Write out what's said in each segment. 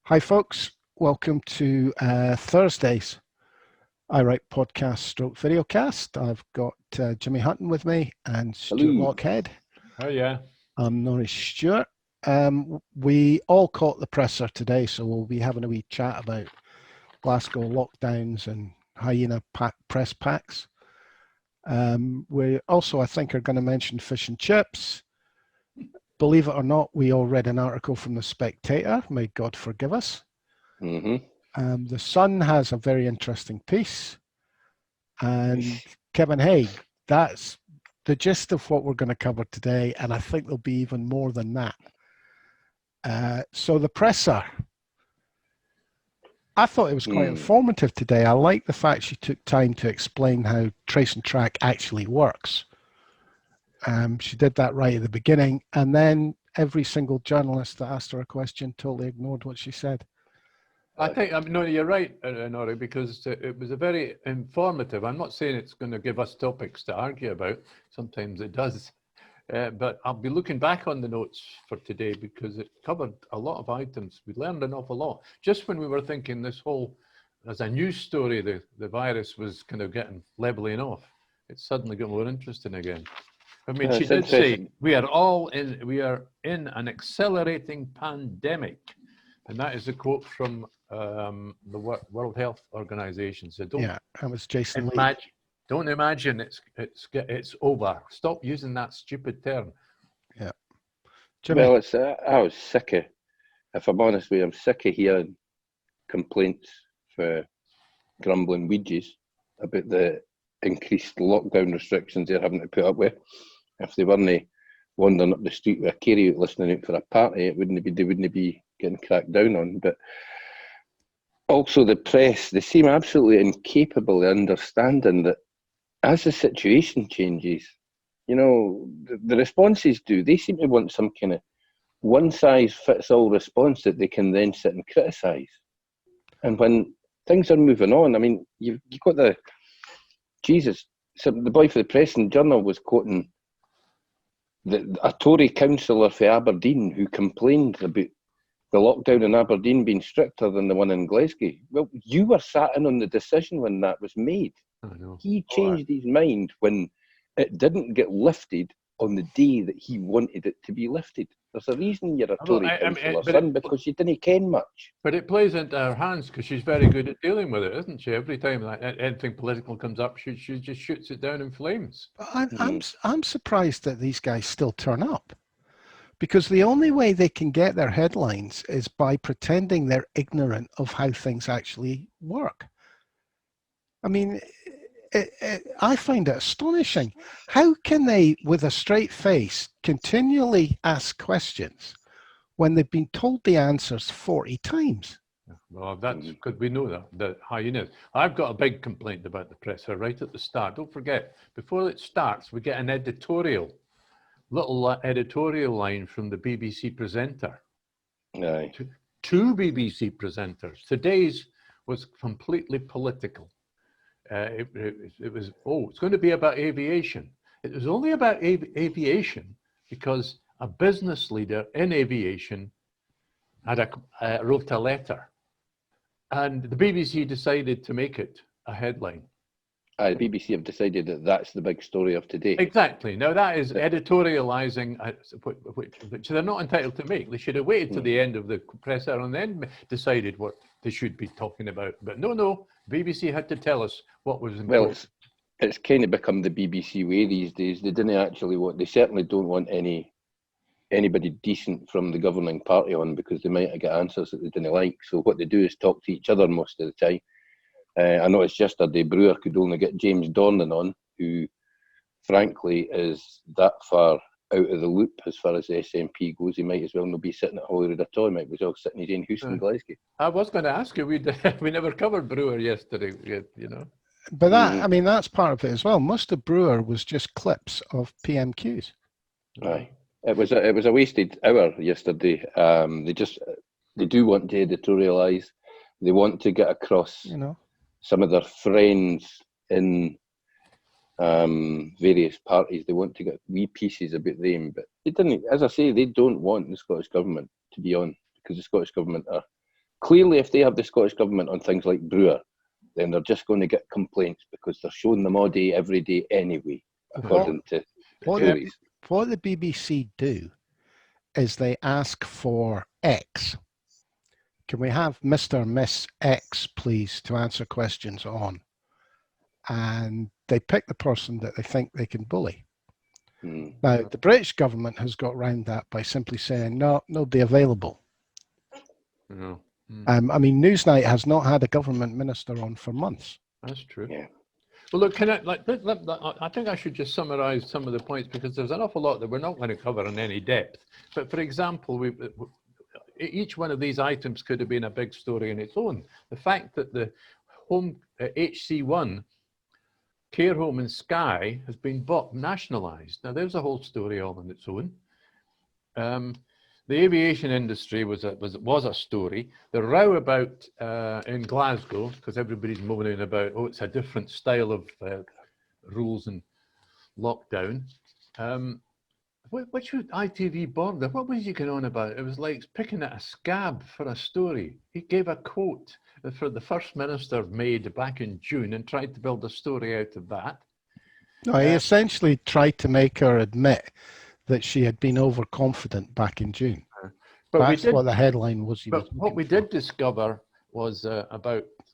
Hi, folks. Welcome to Thursday's I Write Podcast stroke videocast. I've got Jimmy Hutton with me and Stuart Hello. Lockhead. Oh, yeah. I'm Norrie Stewart. We all caught the presser today, so we'll be having a wee chat about Glasgow lockdowns and hyena press packs. We also, I think, are going to mention fish and chips. Believe it or not, we all read an article from The Spectator. May God forgive us. Mm-hmm. The Sun has a very interesting piece, and Kevin Hague. That's the gist of what we're going to cover today, and I think there'll be even more than that. So the presser, I thought it was quite informative today. I like the fact she took time to explain how trace and track actually works. She did that right at the beginning, and then every single journalist that asked her a question totally ignored what she said. I think, no, you're right, Norrie, because it was a very informative. I'm not saying it's going to give us topics to argue about. Sometimes it does. But I'll be looking back on the notes for today because it covered a lot of items. We learned an awful lot. Just when we were thinking this whole, as a news story, the virus was kind of getting leveling off, it suddenly got more interesting again. I mean, she did say, we are in an accelerating pandemic. And that is a quote from the World Health Organization. So that was Jason Lee. Don't imagine it's over. Stop using that stupid term. Yeah. Jimmy. Well, I was sick of, if I'm honest with you, I'm sick of hearing complaints for grumbling Ouija's about the increased lockdown restrictions they're having to put up with. If they weren't wandering up the street with a carry out listening out for a party, they wouldn't be getting cracked down on. But also the press, they seem absolutely incapable of understanding that as the situation changes, you know, the responses they seem to want some kind of one-size-fits-all response that they can then sit and criticise. And when things are moving on, I mean, you've got the boy for the Press and Journal was quoting a Tory councillor for Aberdeen who complained about the lockdown in Aberdeen being stricter than the one in Glasgow. Well, you were sat in on the decision when that was made. He changed his mind when it didn't get lifted on the day that he wanted it to be lifted. There's a reason you're a Tory councillor, son, because you didn't ken much. But it plays into her hands because she's very good at dealing with it, isn't she? Every time anything political comes up, she just shoots it down in flames. I'm surprised that these guys still turn up, because the only way they can get their headlines is by pretending they're ignorant of how things actually work. I mean, I find it astonishing. How can they, with a straight face, continually ask questions when they've been told the answers 40 times? Well, that's because we know that hyenas. I've got a big complaint about the presser right at the start. Don't forget, before it starts, we get an little editorial line from the BBC presenter. Aye. Two BBC presenters. Today's was completely political. It was, it's going to be about aviation. It was only about aviation because a business leader in aviation had wrote a letter, and the BBC decided to make it a headline. The BBC have decided that that's the big story of today. Exactly. Now that is editorialising, which they're not entitled to make. They should have waited to the end of the presser and then decided what they should be talking about. But no, BBC had to tell us what was important. Well, it's kind of become the BBC way these days. They certainly don't want anybody decent from the governing party on, because they might get answers that they didn't like. So what they do is talk to each other most of the time. I noticed yesterday Brewer could only get James Dornan on, who frankly is that far out of the loop as far as the SNP goes. He might as well not be sitting at Holyrood at all. He might as well sit in his own house in Glasgow. I was going to ask you, we never covered Brewer yesterday, you know. But I mean, that's part of it as well. Most of Brewer was just clips of PMQs. Aye. It was a wasted hour yesterday. They do want to editorialise. They want to get across, some of their friends in various parties. They want to get wee pieces about them, but they didn't. As I say, they don't want the Scottish Government to be on, because the Scottish Government are clearly, if they have the Scottish Government on things like Brewer, then they're just going to get complaints because they're showing them all day, every day anyway, according to the Tories. What the BBC do is they ask for X. Can we have Mr. or Miss X, please, to answer questions on? And they pick the person that they think they can bully. Now, the British government has got around that by simply saying, no, nobody available. No. I mean, Newsnight has not had a government minister on for months. That's true. Yeah. Well, look, I think I should just summarise some of the points, because there's an awful lot that we're not going to cover in any depth. But for example, each one of these items could have been a big story in its own. The fact that the home HC1 care home in Skye has been bought, nationalised. Now, there's a whole story all on its own. The aviation industry was a story. The row about in Glasgow, because everybody's moaning about, oh, it's a different style of rules and lockdown. Which was ITV Border? What was he going on about? It was like picking at a scab for a story. He gave a quote for the First Minister made back in June and tried to build a story out of that. No, he essentially tried to make her admit that she had been overconfident back in June. But that's what the headline was. What we did discover was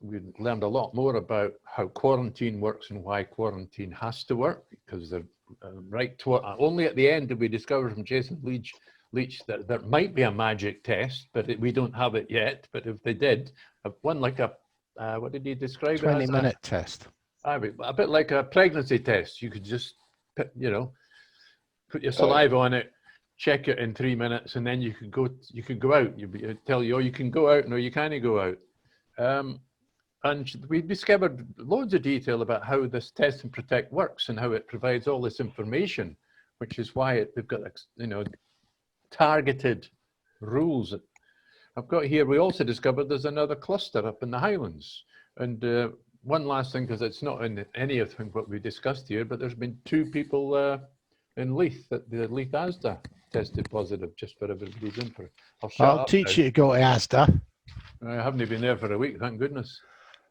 we learned a lot more about how quarantine works and why quarantine has to work, because they're only at the end did we discover from Jason Leach that there might be a magic test, but we don't have it yet. But if they did, one like a, what did he describe it as? 20-minute test. A bit like a pregnancy test. You could just, put your saliva on it, check it in 3 minutes, and then you could go out. It'd tell you, oh, you can go out, no, you can't go out. And we discovered loads of detail about how this test and protect works and how it provides all this information, which is why they've got, targeted rules. I've got here, we also discovered there's another cluster up in the Highlands. And one last thing, because it's not in any of what we discussed here, but there's been 2 people in Leith, that the Leith Asda tested positive, just for everybody's info. I'll teach you to go to Asda. I haven't been there for a week, thank goodness.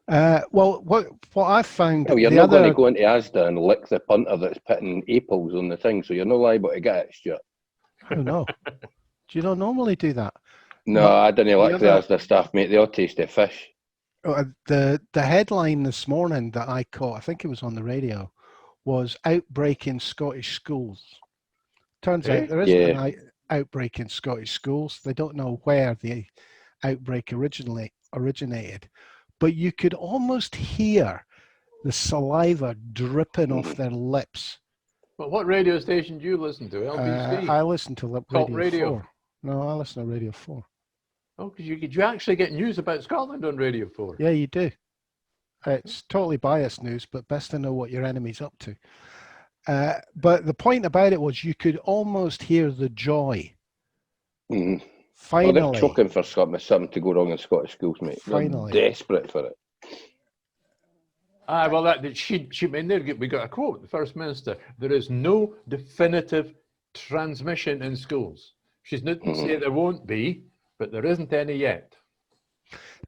Well, what I found... Well, you're not going to go into Asda and lick the punter that's putting apples on the thing, so you're not liable to get it, Stuart. I don't know. Do you not normally do that? No, I didn't like the Asda staff, mate. They all taste of fish. The headline this morning that I caught, I think it was on the radio, was outbreak in Scottish schools. Turns out there isn't an outbreak in Scottish schools. They don't know where the outbreak originated, but you could almost hear the saliva dripping off their lips. But what radio station do you listen to? LBC? I listen to Radio 4. No, I listen to Radio 4. Oh, because you actually get news about Scotland on Radio 4? Yeah, you do. It's totally biased news, but best to know what your enemy's up to. But the point about it was you could almost hear the joy. Finally. Well, they're choking for something to go wrong in Scottish schools, mate. Finally. They're desperate for it. Well, we got a quote, the First Minister, there is no definitive transmission in schools. She didn't say there won't be, but there isn't any yet.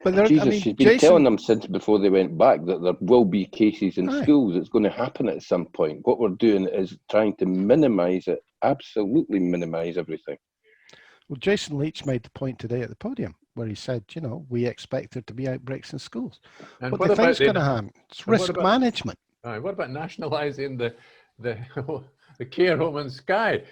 But she's been telling them since before they went back that there will be cases in schools. It's going to happen at some point. What we're doing is trying to minimise it, absolutely minimise everything. Well, Jason Leach made the point today at the podium where he said, we expect there to be outbreaks in schools. And what do you think is going to happen? It's risk management. What about nationalising the care home in Skye?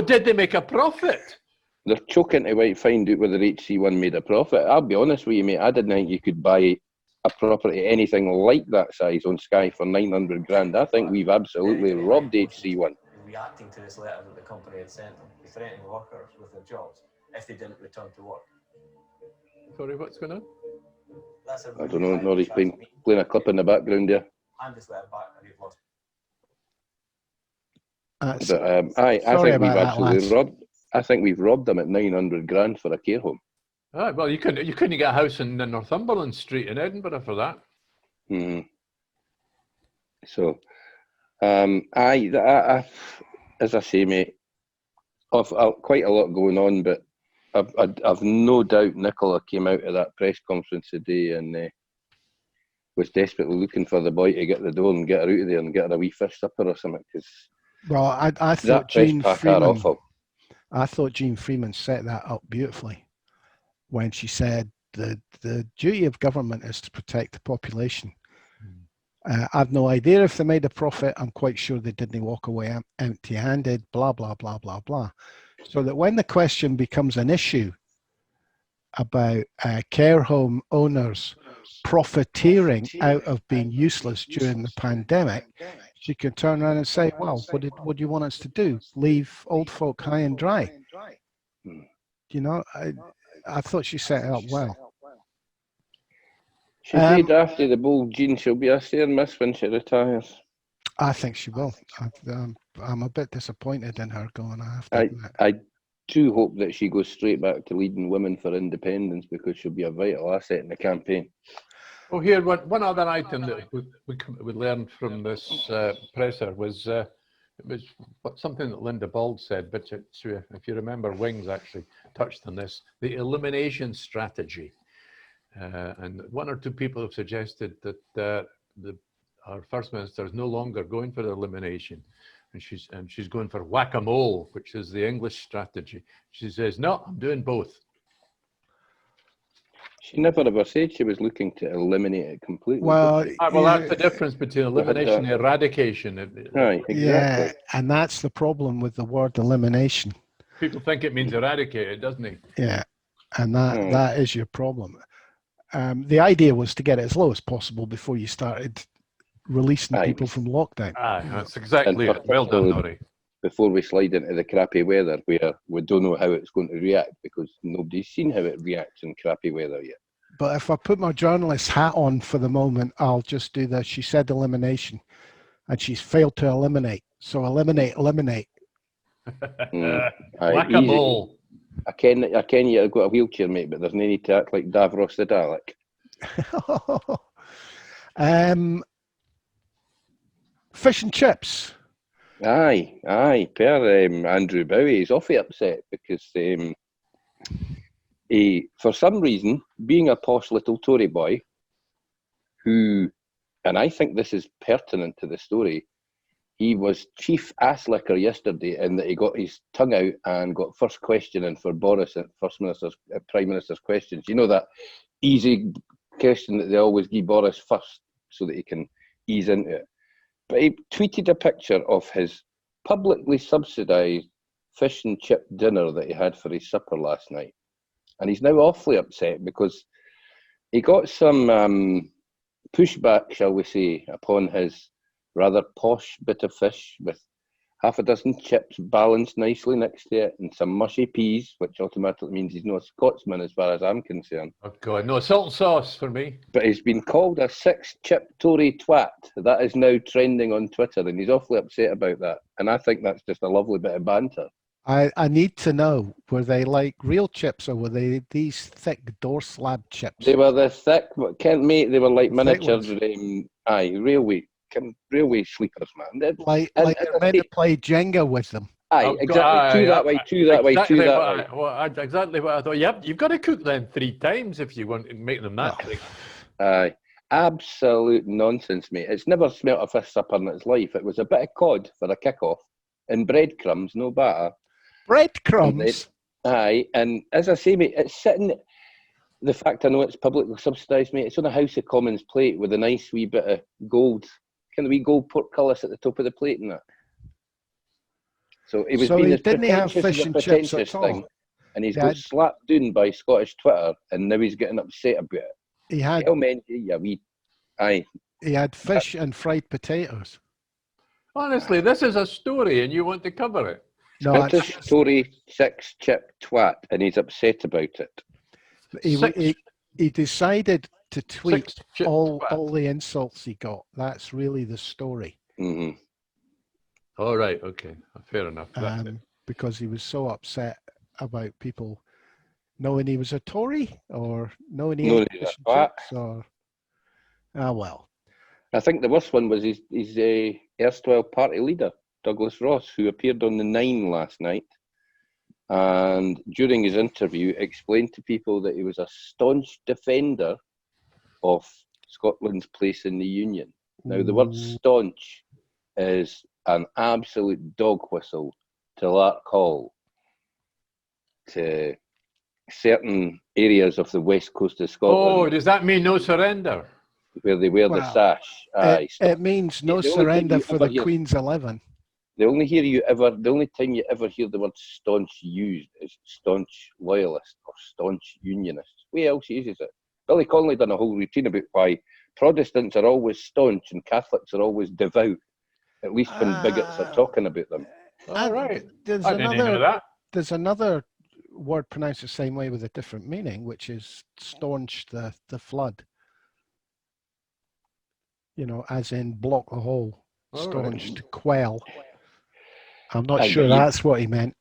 Did they make a profit? They're choking to find out whether HC1 made a profit. I'll be honest with you, mate. I didn't think you could buy a property anything like that size on Skye for 900 grand. I think we've absolutely robbed HC1. Reacting to this letter that the company had sent them, threatening workers with their jobs if they didn't return to work. Sorry, what's going on? I don't know. Norrie's been playing a clip in the background there. I'm just letting back and you've lost. I think we've robbed them at 900 grand for a care home. Well, you couldn't get a house in Northumberland Street in Edinburgh for that. So, as I say, mate, quite a lot going on, but I've no doubt Nicola came out of that press conference today and was desperately looking for the boy to get the door and get her out of there and get her a wee fish supper or something. Because Well, I that thought press Jean pack are Freeman. awful. I thought Jean Freeman set that up beautifully when she said the duty of government is to protect the population. I've no idea if they made a profit. I'm quite sure they didn't walk away empty-handed, blah, blah, blah, blah, blah. So that when the question becomes an issue about care home owners profiteering out of being useless during the pandemic, she can turn around and say, well, what do you want us to do? Leave old folk high and dry? You know, I thought she set it up well. She did after the bold Jean. She'll be a fair miss when she retires. I think she will. I'm a bit disappointed in her going, I have to admit. I do hope that she goes straight back to leading Women for Independence, because she'll be a vital asset in the campaign. Oh, here, one other item that we learned from this presser was it was something that Linda Bald said, but if you remember, Wings actually touched on this, the elimination strategy. And one or two people have suggested that our First Minister is no longer going for elimination, and she's going for whack-a-mole, which is the English strategy. She says, no, I'm doing both. She never ever said she was looking to eliminate it completely. Well, That's the difference between elimination and eradication. Right, exactly. Yeah, and that's the problem with the word elimination. People think it means eradicate, doesn't it? Yeah, and that is your problem. The idea was to get it as low as possible before you started releasing people from lockdown. That's exactly it. Well done, Norrie. Before we slide into the crappy weather, where we don't know how it's going to react, because nobody's seen how it reacts in crappy weather yet. But if I put my journalist hat on for the moment, I'll just do that. She said elimination, and she's failed to eliminate. So eliminate. Whack-a-mole. I ken you've got a wheelchair, mate, but there's no need to act like Davros the Dalek. Fish and chips. Aye. Per Andrew Bowie is awfully upset because he, for some reason, being a posh little Tory boy, who, and I think this is pertinent to the story, he was chief ass licker yesterday in that he got his tongue out and got first questioning for Boris at Prime Minister's questions. You know, that easy question that they always give Boris first so that he can ease into it. But he tweeted a picture of his publicly subsidised fish and chip dinner that he had for his supper last night. And he's now awfully upset because he got some pushback, shall we say, upon his rather posh bit of fish with half a dozen chips balanced nicely next to it and some mushy peas, which automatically means he's not a Scotsman as far as I'm concerned. Oh God, no salt and sauce for me. But he's been called a 6-chip Tory twat. That is now trending on Twitter, and he's awfully upset about that. And I think that's just a lovely bit of banter. I need to know, were they like real chips or were they these thick door slab chips? They were the thick, mate, they were like miniature, railway sleepers, man. Like you're meant to play Jenga with them. Aye, exactly. Two that way, two that way, two that way. Exactly what I thought. Yep, you've got to cook them 3 times if you want to make them that big. Aye, absolute nonsense, mate. It's never smelt a fish supper in its life. It was a bit of cod for a kick-off and breadcrumbs, no batter. Breadcrumbs? Aye, and as I say, mate, it's sitting... The fact I know it's publicly subsidised, mate, it's on a House of Commons plate with a nice wee bit of gold, kind of wee gold portcullis at the top of the plate and that. So he was being as pretentious as a pretentious thing, and he's got slapped down by Scottish Twitter, and now he's getting upset about it. He had He had fish and fried potatoes. Honestly, this is a story, and you want to cover it. No, British Tory 6-chip twat, and he's upset about it. He decided to tweet all the insults he got. That's really the story. Mm-hmm. All right, okay, fair enough. Because he was so upset about people knowing he was a Tory or knowing he had fish and chips or... well. I think the worst one was his erstwhile party leader, Douglas Ross, who appeared on the 9 last night and during his interview explained to people that he was a staunch defender of Scotland's place in the Union. Now, the word staunch is an absolute dog whistle to Lark Hall, to certain areas of the west coast of Scotland. Oh, does that mean no surrender? Where they wear the sash. Aye, it means no surrender for the Queen's 11. The only time you ever hear the word staunch used is staunch loyalist or staunch unionist. Who else uses it? Billy Connolly done a whole routine about why Protestants are always staunch and Catholics are always devout, at least when bigots are talking about them. All right. There's I didn't know that. There's another word pronounced the same way with a different meaning, which is staunch the flood. You know, as in block the hole, staunch to quell. I'm not sure that's what he meant.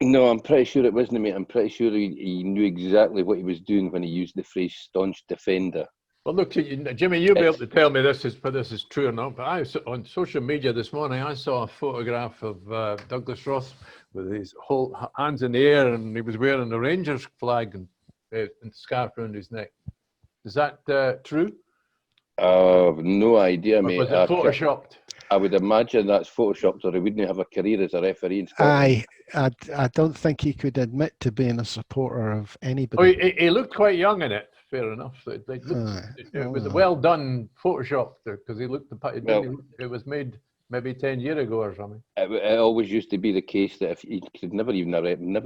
No, I'm pretty sure it wasn't, mate. I'm pretty sure he knew exactly what he was doing when he used the phrase staunch defender. Well, look, Jimmy, you'll be able to tell me this is true or not, but on social media this morning, I saw a photograph of Douglas Ross with his whole hands in the air, and he was wearing a Rangers flag and scarf around his neck. Is that true? I have no idea, mate. Was it photoshopped? I would imagine that's photoshopped, or he wouldn't have a career as a referee in Scotland. I don't think he could admit to being a supporter of anybody. Oh, he looked quite young in it. Fair enough. It was a well done Photoshop because he looked. It was made maybe 10 years ago or something. It always used to be the case that if you could never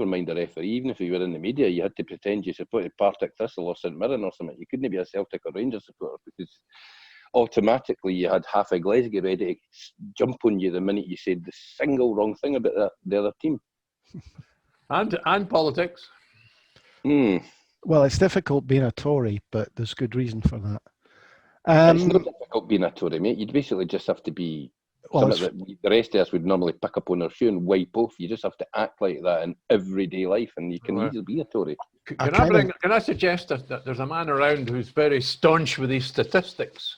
mind a referee, even if you were in the media, you had to pretend you supported Partick Thistle or St Mirren or something. You couldn't be a Celtic or Rangers supporter because automatically you had half a Glasgow ready to jump on you the minute you said the single wrong thing about the other team. And politics. Well, it's difficult being a Tory, but there's good reason for that. It's not difficult being a Tory, mate. You'd basically just have to be something that the rest of us would normally pick up on our shoe and wipe off. You just have to act like that in everyday life, and you can easily be a Tory. Can I suggest that there's a man around who's very staunch with his statistics?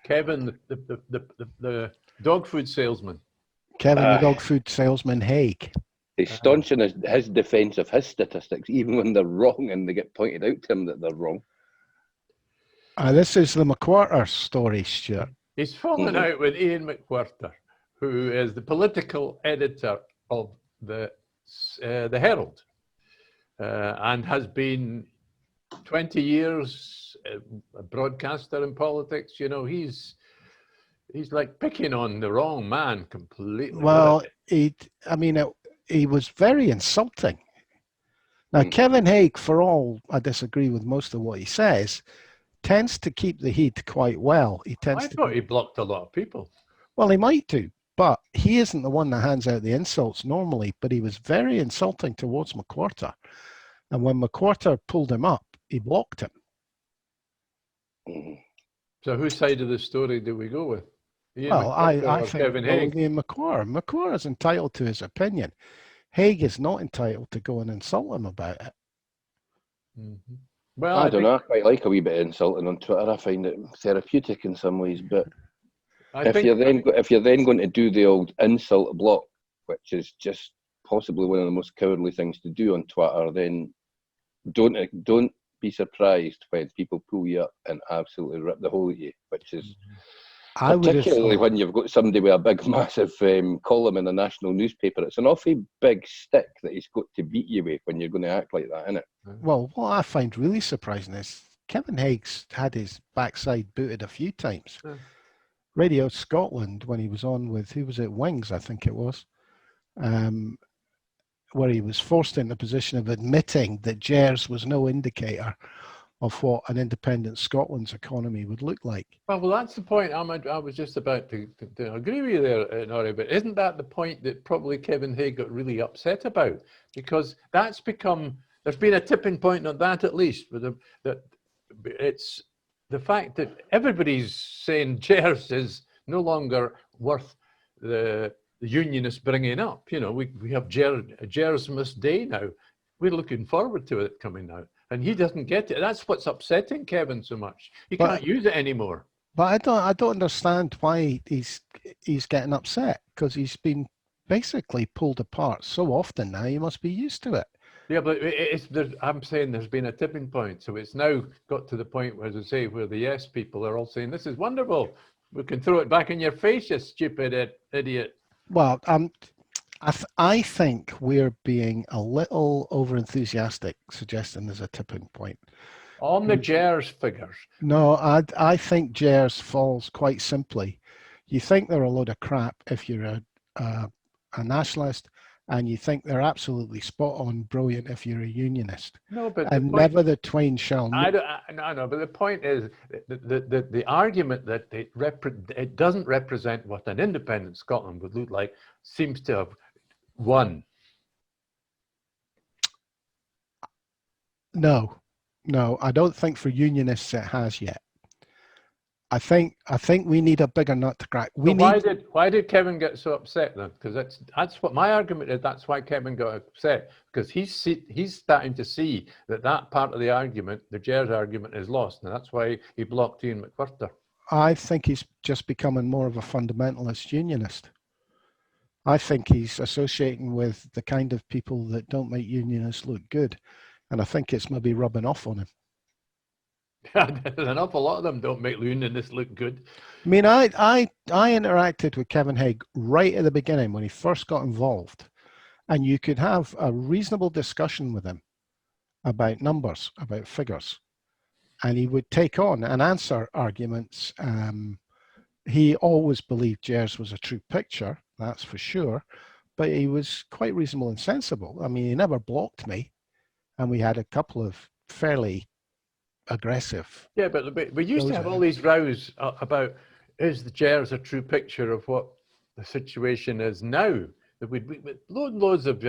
Kevin, the dog food salesman. Kevin, the dog food salesman, Hague. He's staunch in his defence of his statistics, even when they're wrong and they get pointed out to him that they're wrong. This is the MacWhirter story, Stuart. He's fallen out with Iain MacWhirter, who is the political editor of the Herald, and has been 20 years a broadcaster in politics. You know, he's like picking on the wrong man completely. Well, he was very insulting. Now, Kevin Hague, for all I disagree with most of what he says, tends to keep the heat quite well. I thought he blocked a lot of people. Well, he might do, but he isn't the one that hands out the insults normally. But he was very insulting towards MacWhirter. And when MacWhirter pulled him up, he blocked him. So whose side of the story do we go with? I think Kevin Hague? Iain MacWhirter. MacWhirter is entitled to his opinion. Hague is not entitled to go and insult him about it. Mm-hmm. Well, I don't know. I quite like a wee bit of insulting on Twitter. I find it therapeutic in some ways. But if you're then going to do the old insult block, which is just possibly one of the most cowardly things to do on Twitter, then don't be surprised when people pull you up and absolutely rip the hole at you, which is particularly when you've got somebody with a big, massive column in a national newspaper. It's an awfully big stick that he's got to beat you with when you're going to act like that, isn't it? Well, what I find really surprising is Kevin Hague's had his backside booted a few times. Radio Scotland, when he was on with, who was it, Wings, I think it was, where he was forced in the position of admitting that GERS was no indicator of what an independent Scotland's economy would look like. Well, that's the point. I was just about to agree with you there, Norrie, but isn't that the point that probably Kevin Hague got really upset about? Because that's become, there's been a tipping point on that at least, with it's the fact that everybody's saying GERS is no longer worth the Unionists bringing up. You know, we have GERSmas Day now. We're looking forward to it coming out. And he doesn't get it. That's what's upsetting Kevin so much. He can't use it anymore. But I don't understand why he's getting upset, because he's been basically pulled apart so often now, you must be used to it. Yeah, but I'm saying there's been a tipping point. So it's now got to the point, where, as I say, where the yes people are all saying, this is wonderful. We can throw it back in your face, you stupid idiot. Well, I think we're being a little over-enthusiastic, suggesting there's a tipping point. On the GERS figures. No, I think GERS falls quite simply. You think they're a load of crap if you're a nationalist, and you think they're absolutely spot on brilliant if you're a unionist. No, but and never the twain shall meet. I know, but the point is the argument that it doesn't represent what an independent Scotland would look like seems to have won. No, I don't think for unionists it has yet. I think we need a bigger nut to crack. Why did Kevin get so upset then? Because that's what my argument is. That's why Kevin got upset, because he's starting to see that part of the argument, the GERS argument, is lost, and that's why he blocked Iain MacWhirter. I think he's just becoming more of a fundamentalist unionist. I think he's associating with the kind of people that don't make unionists look good, and I think it's maybe rubbing off on him. There's an awful lot of them don't make Unionists look good. I mean, I interacted with Kevin Hague right at the beginning when he first got involved, and you could have a reasonable discussion with him about numbers, about figures, and he would take on and answer arguments. He always believed GERS was a true picture, that's for sure, but he was quite reasonable and sensible. I mean, he never blocked me, and we had a couple of fairly aggressive. Yeah, but we used to have all these rows about, is the GERS a true picture of what the situation is now? Loads of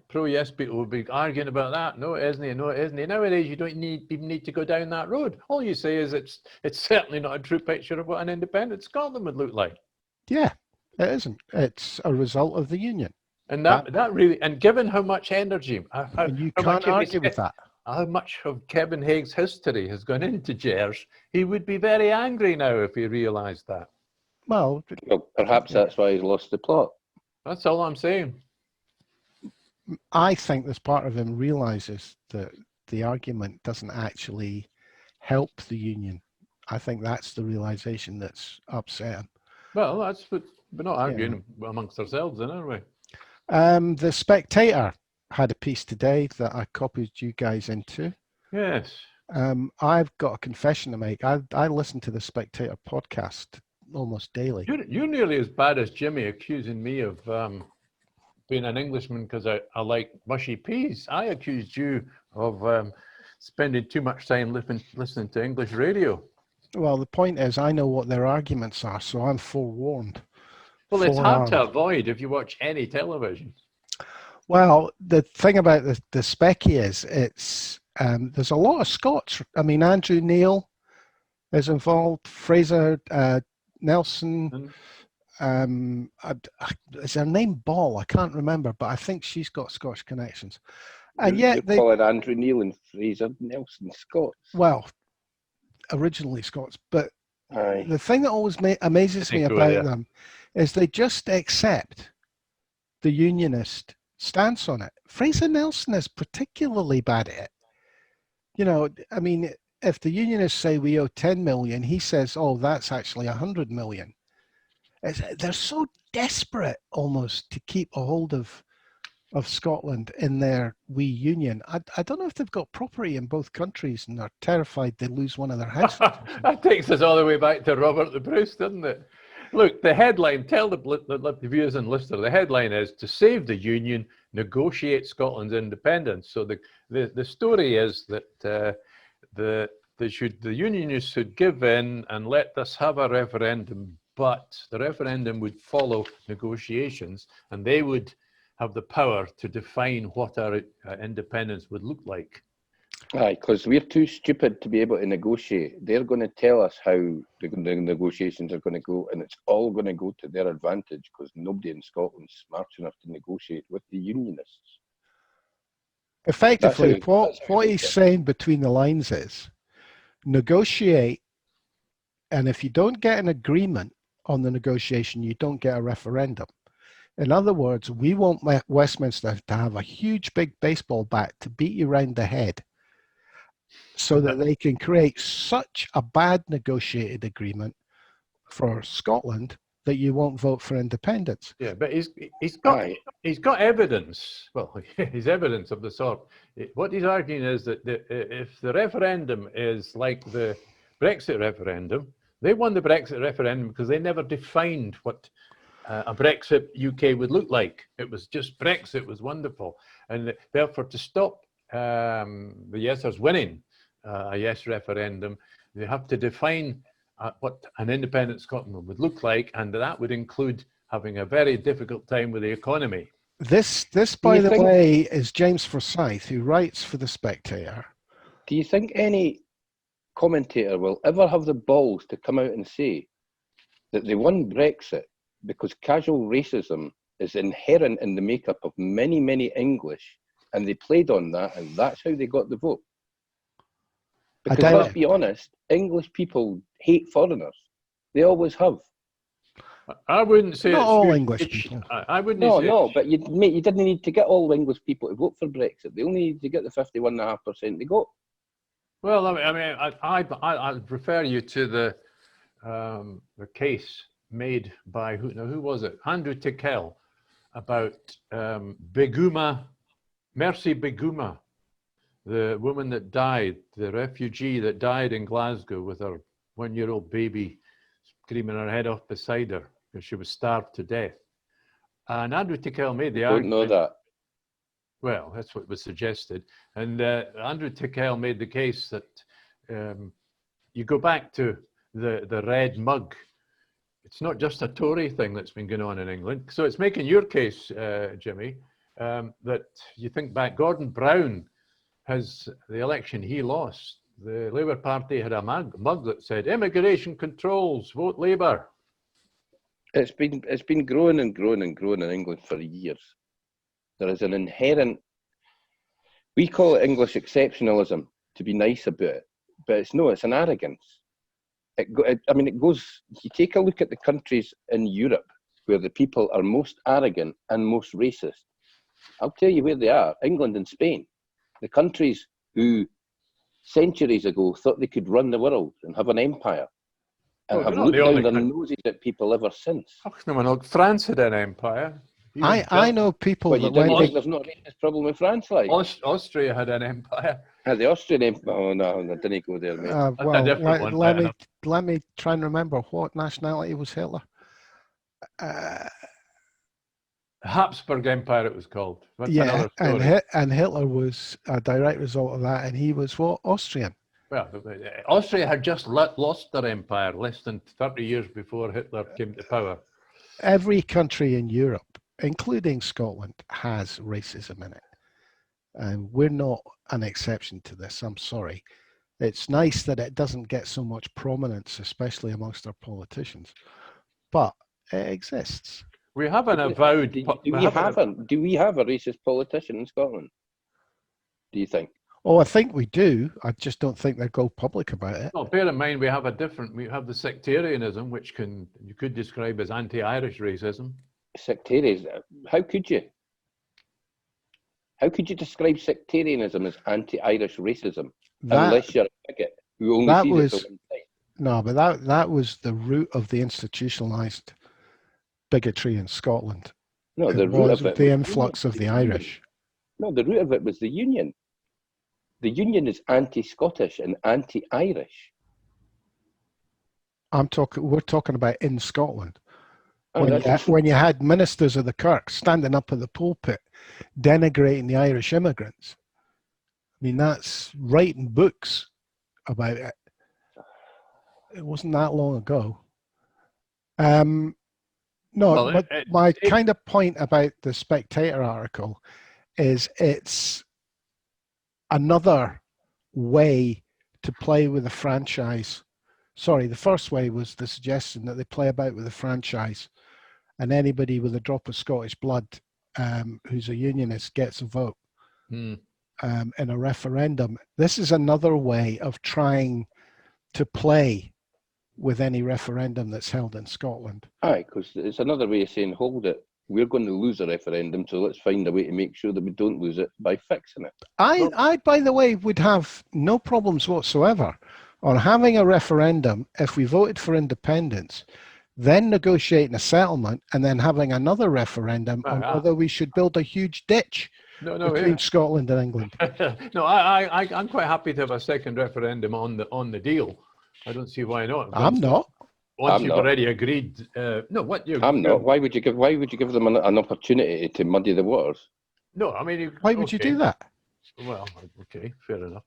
pro-yes people would be arguing about that. No, it isn't. No, it isn't. Nowadays, you don't even need to go down that road. All you say is it's certainly not a true picture of what an independent Scotland would look like. Yeah, it isn't. It's a result of the union. And that really, and given how much energy, you can't argue with that. How much of Kevin Hague's history has gone into GERS, he would be very angry now if he realised that. Well, perhaps that's why he's lost the plot. That's all I'm saying. I think this part of him realises that the argument doesn't actually help the union. I think that's the realisation that's upset him. Well, that's what we're not arguing amongst ourselves, then, are we? The Spectator had a piece today that I copied you guys into. Yes. I've got a confession to make. I listen to the Spectator podcast almost daily. You're nearly as bad as Jimmy accusing me of being an Englishman because I like mushy peas. I accused you of spending too much time listening to English radio. Well, the point is, I know what their arguments are, so I'm forewarned. Well, it's hard to avoid if you watch any television. Well, the thing about the Specky is it's there's a lot of Scots. I mean, Andrew Neil is involved, Fraser Nelson. Is her name Ball? I can't remember, but I think she's got Scottish connections. And yet they call it Andrew Neil and Fraser Nelson Scots. Well, originally Scots, but the thing that always amazes me about them is they just accept the unionist stance on it. Fraser Nelson is particularly bad at it. You know, I mean, if the unionists say we owe 10 million, he says, oh, that's actually 100 million. They're so desperate almost to keep a hold of Scotland in their wee union. I don't know if they've got property in both countries and are terrified they lose one of their houses. That takes us all the way back to Robert the Bruce, doesn't it? Look, the headline, tell the viewers and listeners, the headline is, to save the union, negotiate Scotland's independence. So the story is that the unionists should give in and let us have a referendum, but the referendum would follow negotiations, and they would have the power to define what our independence would look like. Aye, because we're too stupid to be able to negotiate. They're going to tell us how the negotiations are going to go, and it's all going to go to their advantage because nobody in Scotland's smart enough to negotiate with the unionists. Effectively, what he's saying between the lines is negotiate, and if you don't get an agreement on the negotiation, you don't get a referendum. In other words, we want Westminster to have a huge big baseball bat to beat you round the head so that they can create such a bad negotiated agreement for Scotland that you won't vote for independence. Yeah, but he's got evidence. Well, he's evidence of the sort. What he's arguing is that if the referendum is like the Brexit referendum, they won the Brexit referendum because they never defined what a Brexit UK would look like. It was just Brexit was wonderful, and therefore to stop the yesers winning a yes referendum, they have to define what an independent Scotland would look like, and that would include having a very difficult time with the economy. This, by the way, is James Forsyth, who writes for The Spectator. Do you think any commentator will ever have the balls to come out and say that they won Brexit because casual racism is inherent in the makeup of many, many English, and they played on that, and that's how they got the vote? Because let's be honest, English people hate foreigners. They always have. I wouldn't say not all English people. I wouldn't. No, but you didn't need to get all English people to vote for Brexit. They only needed to get the 51.5% to go. Well, I mean, I'd refer you to the case made by who was it? Andrew Tickell about Mercy Beguma, the woman that died, the refugee that died in Glasgow with her 1-year-old baby screaming her head off beside her because she was starved to death. And Andrew Tickell made the argument. Don't know that. Well, that's what was suggested. And Andrew Tickell made the case that you go back to the red mug. It's not just a Tory thing that's been going on in England. So it's making your case, Jimmy, that you think back, Gordon Brown has the election he lost. The Labour Party had a mug that said, immigration controls, vote Labour. It's been growing and growing and growing in England for years. There is an inherent, we call it English exceptionalism, to be nice about it, but it's an arrogance. It goes, you take a look at the countries in Europe where the people are most arrogant and most racist. I'll tell you where they are, England and Spain. The countries who centuries ago thought they could run the world and have an empire and have looked down their noses at people ever since. France had an empire. I know people that there's not a racist problem in France, like Austria had an empire. The Austrian empire. Oh no, I didn't go there, mate. Let me try and remember what nationality was Hitler. Habsburg Empire, it was called. That's yeah, and Hitler was a direct result of that, and he was what? Austrian. Well, Austria had just lost their empire less than 30 years before Hitler came to power. Every country in Europe, including Scotland, has racism in it. And we're not an exception to this, I'm sorry. It's nice that it doesn't get so much prominence, especially amongst our politicians, but it exists. We have an avowed... Do we have a racist politician in Scotland? Do you think? Oh, I think we do. I just don't think they go public about it. Well, bear in mind, we have the sectarianism, which you could describe as anti-Irish racism. Sectarianism? How could you? How could you describe sectarianism as anti-Irish racism unless you're a bigot who only sees it on one side? No, but that was the root of the institutionalized bigotry in Scotland. No, the root of it, the influx of the Irish. No, the root of it was the Union. The Union is anti-Scottish and anti-Irish. We're talking about in Scotland. When you had ministers of the Kirk standing up at the pulpit denigrating the Irish immigrants. I mean, that's writing books about it. It wasn't that long ago. My kind of point about the Spectator article is it's another way to play with the franchise. Sorry, the first way was the suggestion that they play about with the franchise and anybody with a drop of Scottish blood who's a unionist gets a vote in a referendum. This is another way of trying to play with any referendum that's held in Scotland. Aye, because it's another way of saying, hold it, we're going to lose a referendum, so let's find a way to make sure that we don't lose it by fixing it. I, by the way, would have no problems whatsoever on having a referendum if we voted for independence, then negotiating a settlement, and then having another referendum on whether we should build a huge ditch between Scotland and England. No, I'm quite happy to have a second referendum on the deal. I don't see why not. I'm not. Once you've already agreed, no, what you? I'm not. Why would you give them an opportunity to muddy the waters? No, I mean, why would you do that? Well, okay, fair enough.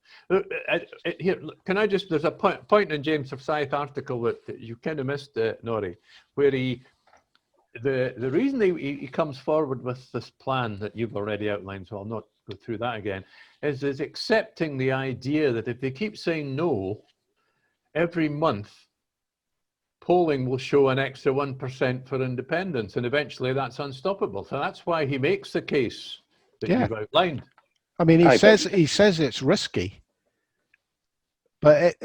Here, can I just? There's a point in James Forsyth article that you kind of missed, Norrie, where the reason he comes forward with this plan that you've already outlined, so I'll not go through that again, is accepting the idea that if they keep saying no, every month polling will show an extra 1% for independence, and eventually that's unstoppable. So that's why he makes the case that you've outlined. I mean, he says it's risky, but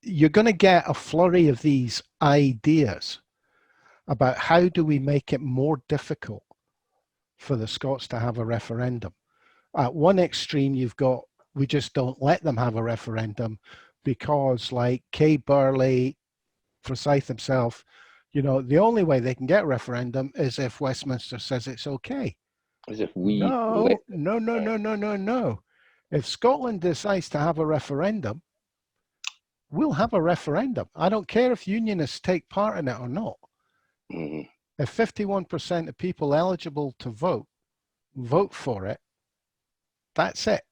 you're going to get a flurry of these ideas about how do we make it more difficult for the Scots to have a referendum. At one extreme, you've got, we just don't let them have a referendum because, like Kay Burley, Forsyth himself, you know, the only way they can get a referendum is if Westminster says it's okay. As if we No. If Scotland decides to have a referendum, we'll have a referendum. I don't care if Unionists take part in it or not. Mm-hmm. If 51% of people eligible to vote for it, that's it.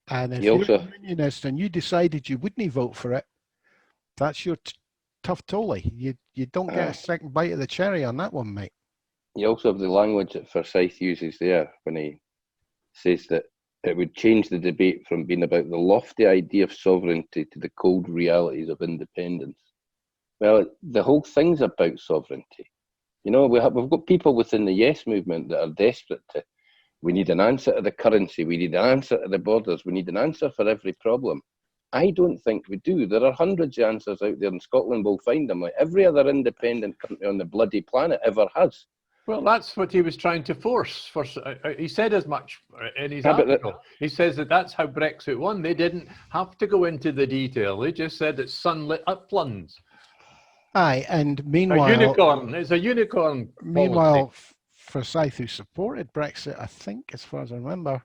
And if you're a Unionist and you decided you wouldn't vote for it, that's your tough tolly. You don't get a second bite of the cherry on that one, mate. You also have the language that Forsyth uses there when he says that it would change the debate from being about the lofty idea of sovereignty to the cold realities of independence. Well, the whole thing's about sovereignty. You know, we've got people within the Yes movement that are desperate to, we need an answer to the currency, we need an answer to the borders, we need an answer for every problem. I don't think we do. There are hundreds of answers out there, and Scotland will find them, like every other independent country on the bloody planet ever has. Well, that's what he was trying to force. He said as much in his article. He says that's how Brexit won. They didn't have to go into the detail. They just said it's sunlit uplands. Aye, and meanwhile... It's a unicorn Meanwhile, Forsyth, who supported Brexit, I think, as far as I remember,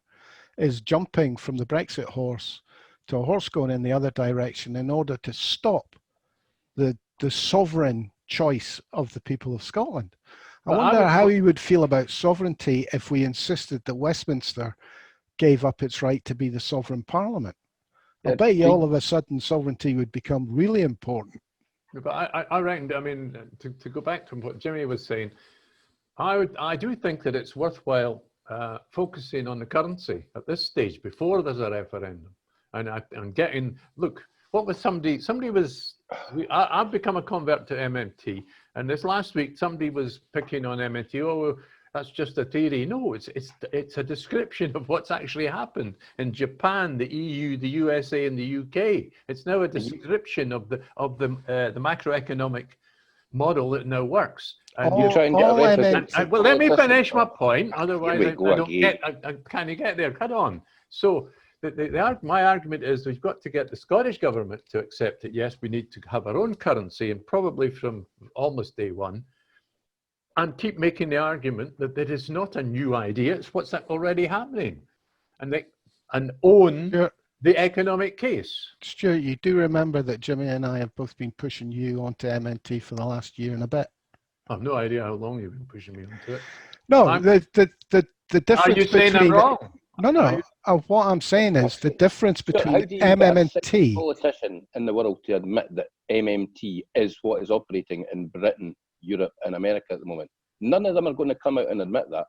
is jumping from the Brexit horse to a horse going in the other direction in order to stop the sovereign choice of the people of Scotland. I wonder how he would feel about sovereignty if we insisted that Westminster gave up its right to be the sovereign parliament. I bet you all of a sudden sovereignty would become really important. But I reckon, I mean, to go back to what Jimmy was saying, I do think that it's worthwhile focusing on the currency at this stage before there's a referendum, and getting, look, what was I've become a convert to MMT, and this last week somebody was picking on MMT. Oh, that's just a theory. No, it's a description of what's actually happened in Japan, the EU, the USA, and the UK. It's now a description of the macroeconomic model that now works. And you're trying to get well, let me finish my point. Otherwise, I can't get there. Cut on. So my argument is we've got to get the Scottish government to accept that, yes, we need to have our own currency, and probably from almost day one, and keep making the argument that it is not a new idea, it's what's already happening, and own the economic case. Stuart, you do remember that Jimmy and I have both been pushing you onto MNT for the last year and a bit? I have no idea how long you've been pushing me onto it. No, the difference. Are you saying I'm wrong? No. What I'm saying is the difference between MMT. Politician in the world to admit that MMT is what is operating in Britain, Europe, and America at the moment. None of them are going to come out and admit that.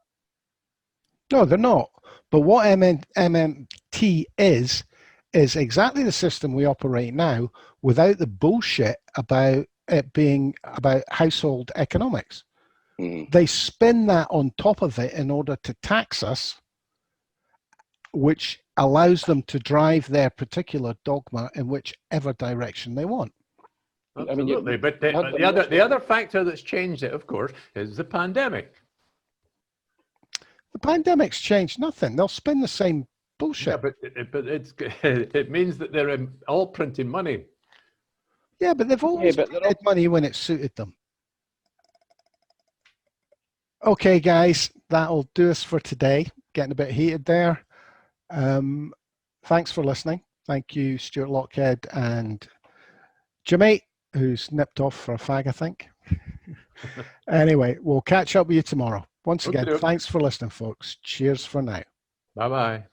No, they're not. But what MMT is exactly the system we operate now, without the bullshit about it being about household economics. Mm. They spin that on top of it in order to tax us, which allows them to drive their particular dogma in whichever direction they want. Absolutely. But the other factor that's changed it, of course, is the pandemic. The pandemic's changed nothing. They'll spend the same bullshit. Yeah, but it means that they're all printing money. Yeah, but they've always printed money when it suited them. Okay, guys, that'll do us for today. Getting a bit heated there. Thanks for listening. Thank you, Stuart Lockhead and Jimmy, who's nipped off for a fag, I think. Anyway, we'll catch up with you tomorrow. Once again, thanks for listening, folks. Cheers for now. Bye-bye.